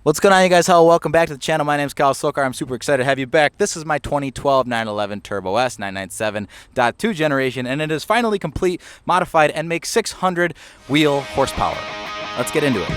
What's going on, you guys? Hello, welcome back to the channel. My name is Sulkar. I'm super excited to have you back. This is my 2012 911 Turbo S 997.2 generation, and it is finally complete, modified, and makes 600 wheel horsepower. Let's get into it.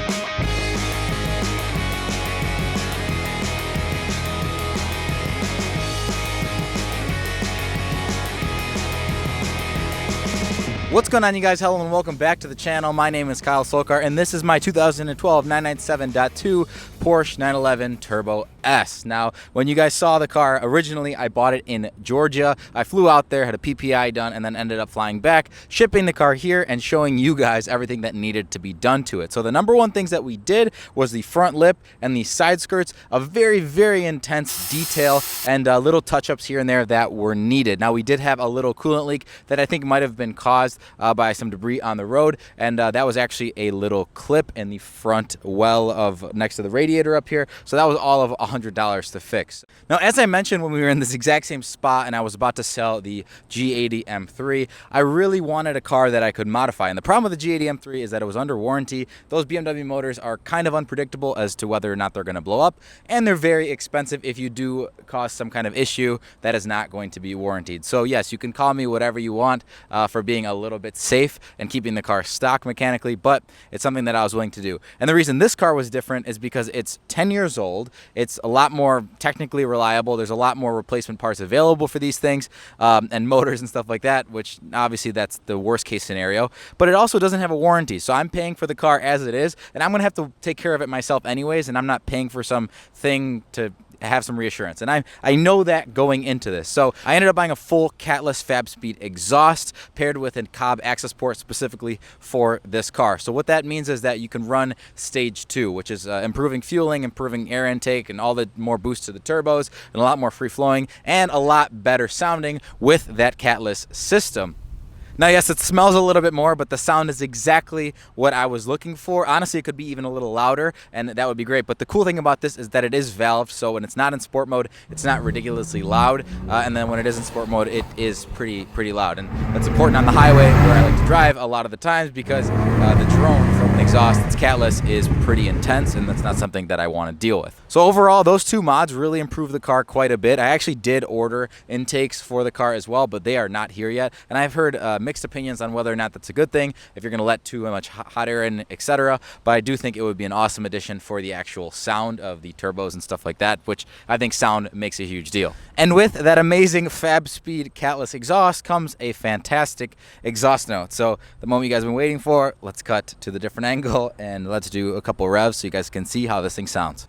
What's going on, you guys? Hello and welcome back to the channel. My name is Kyle Sulkar, and this is my 2012 997.2 Porsche 911 Turbo S. Now, when you guys saw the car, originally I bought it in Georgia. I flew out there, had a PPI done, and then ended up flying back, shipping the car here and showing you guys everything that needed to be done to it. So the number one things that we did was the front lip and the side skirts, a very, very intense detail and little touch-ups here and there that were needed. Now, we did have a little coolant leak that I think might have been caused by some debris on the road, and that was actually a little clip in the front well of next to the radiator up here. So that was all of $100 to fix. Now, as I mentioned when we were in this exact same spot and I was about to sell the G80 M3, I really wanted a car that I could modify. And the problem with the G80 M3 is that it was under warranty. Those BMW motors are kind of unpredictable as to whether or not they're going to blow up, and they're very expensive if you do cause some kind of issue that is not going to be warranted. So yes, you can call me whatever you want for being a little bit safe and keeping the car stock mechanically, but it's something that I was willing to do. And the reason this car was different is because it's 10 years old. It's a lot more technically reliable. There's a lot more replacement parts available for these things and motors and stuff like that, which obviously that's the worst case scenario, but it also doesn't have a warranty. So I'm paying for the car as it is, and I'm going to have to take care of it myself anyways, and I'm not paying for some thing to have some reassurance, and I know that going into this. So I ended up buying a full catless Fab Speed exhaust paired with a Cobb access port specifically for this car. So what that means is that you can run stage 2, which is improving fueling, improving air intake, and all the more boost to the turbos, and a lot more free flowing and a lot better sounding with that catless system. Now, yes, it smells a little bit more, but the sound is exactly what I was looking for. Honestly, it could be even a little louder, and that would be great. But the cool thing about this is that it is valved, so when it's not in sport mode, it's not ridiculously loud. And then when it is in sport mode, it is pretty loud. And that's important on the highway where I like to drive a lot of the times, because the drone from an exhaust that's catless is pretty intense, and that's not something that I want to deal with. So overall, those two mods really improved the car quite a bit. I actually did order intakes for the car as well, but they are not here yet. And I've heard mixed opinions on whether or not that's a good thing, if you're going to let too much hot air in, etc. But I do think it would be an awesome addition for the actual sound of the turbos and stuff like that, which I think sound makes a huge deal. And with that amazing Fab Speed catless exhaust comes a fantastic exhaust note. So the moment you guys have been waiting for, let's cut to the different angle and let's do a couple revs so you guys can see how this thing sounds.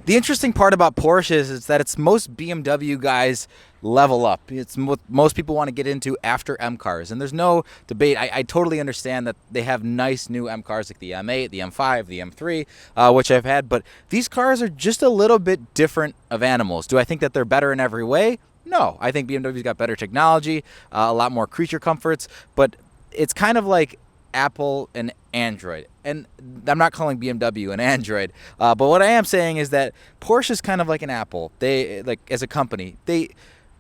The interesting part about Porsches is that it's most BMW guys level up. It's what most people want to get into after M cars, and there's no debate. I totally understand that they have nice new M cars like the M8, the M5, the M3, which I've had, but these cars are just a little bit different of animals. Do I think that they're better in every way? No. I think BMW's got better technology, a lot more creature comforts, but it's kind of like Apple and Android. And I'm not calling BMW an Android, but what I am saying is that Porsche is kind of like an Apple. They, like, as a company, they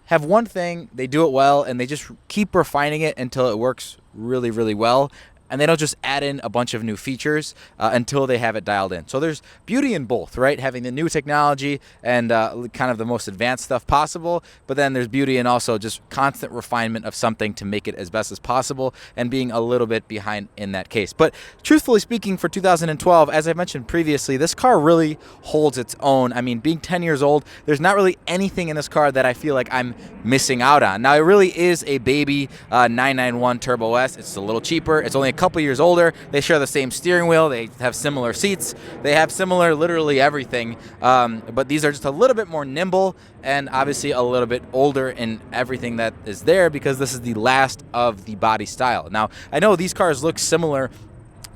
have one thing, they do it well, and they just keep refining it until it works really, really well. And they don't just add in a bunch of new features until they have it dialed in. So there's beauty in both, right? Having the new technology and kind of the most advanced stuff possible, but then there's beauty in also just constant refinement of something to make it as best as possible, and being a little bit behind in that case. But truthfully speaking, for 2012, as I mentioned previously, this car really holds its own. I mean, being 10 years old, there's not really anything in this car that I feel like I'm missing out on. Now, it really is a baby 991 Turbo S. It's a little cheaper. It's only a couple years older. They share the same steering wheel. They have similar seats. They have similar literally everything. But these are just a little bit more nimble and obviously a little bit older in everything that is there because this is the last of the body style. Now, I know these cars look similar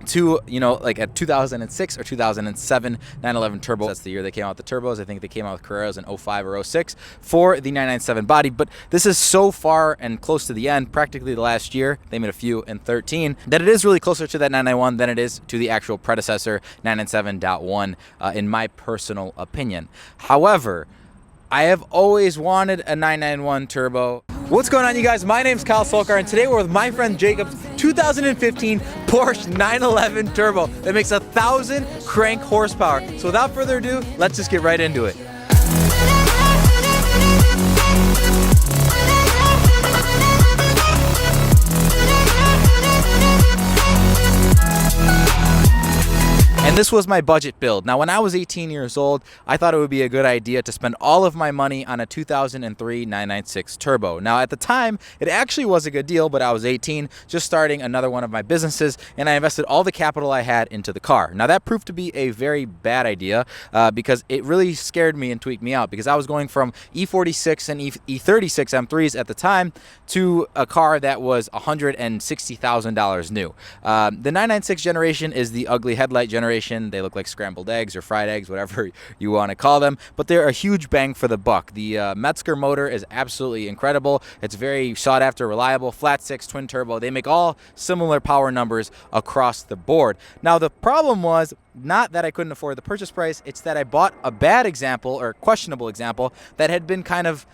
to, you know, like a 2006 or 2007 911 Turbo. That's the year they came out with the turbos. I think they came out with Carreras in 05 or 06 for the 997 body. But this is so far and close to the end, practically the last year. They made a few in 13, that it is really closer to that 991 than it is to the actual predecessor 997.1 in my personal opinion. However, I have always wanted a 991 Turbo. What's going on, you guys? My name's Kyle Sulkar, and today we're with my friend Jacob's 2015 Porsche 911 Turbo that makes 1,000 crank horsepower. So without further ado, let's just get right into it. And this was my budget build. Now, when I was 18 years old, I thought it would be a good idea to spend all of my money on a 2003 996 Turbo. Now, at the time, it actually was a good deal, but I was 18, just starting another one of my businesses, and I invested all the capital I had into the car. Now, that proved to be a very bad idea because it really scared me and tweaked me out because I was going from E46 and E36 M3s at the time to a car that was $160,000 new. The 996 generation is the ugly headlight generation. They look like scrambled eggs or fried eggs, whatever you want to call them, but they're a huge bang for the buck. The Metzger motor is absolutely incredible. It's very sought after, reliable, flat six, twin turbo. They make all similar power numbers across the board. Now, the problem was not that I couldn't afford the purchase price, it's that I bought a bad example or questionable example that had been kind of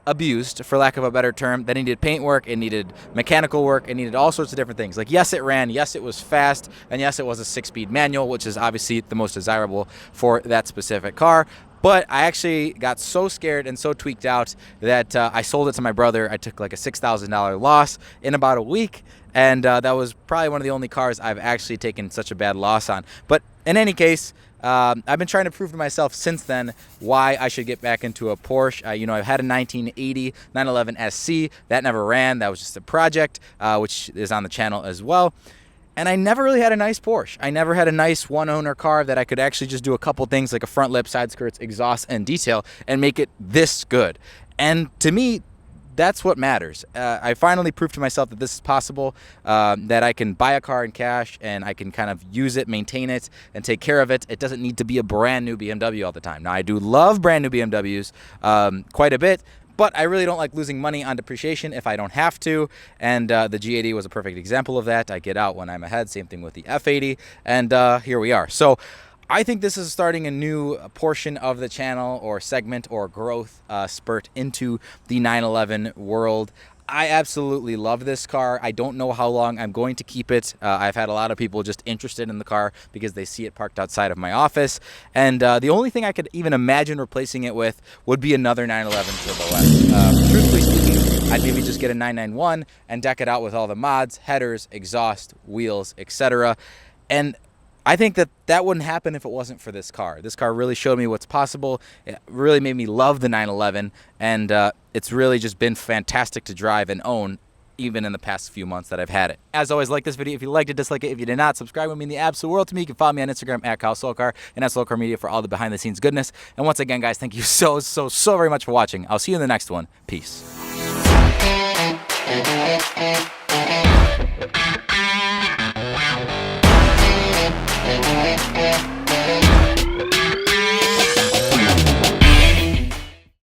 abused, for lack of a better term, that needed paint work, it needed mechanical work, it needed all sorts of different things. Like, yes, it ran, yes, it was fast, and yes, it was a 6-speed manual, which is obviously the most desirable for that specific car. But I actually got so scared and so tweaked out that I sold it to my brother. I took like a $6,000 loss in about a week, and that was probably one of the only cars I've actually taken such a bad loss on. But in any case, I've been trying to prove to myself since then why I should get back into a Porsche. You know, I've had a 1980 911 SC. That never ran. That was just a project, which is on the channel as well. And I never really had a nice Porsche. I never had a nice one-owner car that I could actually just do a couple things like a front lip, side skirts, exhaust, and detail and make it this good. And to me, that's what matters. I finally proved to myself that this is possible, that I can buy a car in cash and I can kind of use it, maintain it, and take care of it. It doesn't need to be a brand new BMW all the time. Now, I do love brand new BMWs quite a bit, but I really don't like losing money on depreciation if I don't have to, and the G80 was a perfect example of that. I get out when I'm ahead, same thing with the F80, and here we are. So I think this is starting a new portion of the channel or segment or growth spurt into the 911 world. I absolutely love this car. I don't know how long I'm going to keep it. I've had a lot of people just interested in the car because they see it parked outside of my office. And the only thing I could even imagine replacing it with would be another 911 Turbo S. Truthfully speaking, I'd maybe just get a 991 and deck it out with all the mods, headers, exhaust, wheels, etc. And I think that that wouldn't happen if it wasn't for this car. This car really showed me what's possible. It really made me love the 911, and it's really just been fantastic to drive and own, even in the past few months that I've had it. As always, like this video if you liked it, dislike it if you did not. Subscribe would mean the absolute world to me. You can follow me on Instagram at Kyle Sulkar and at Sulkar Media for all the behind-the-scenes goodness. And once again, guys, thank you so very much for watching. I'll see you in the next one. Peace.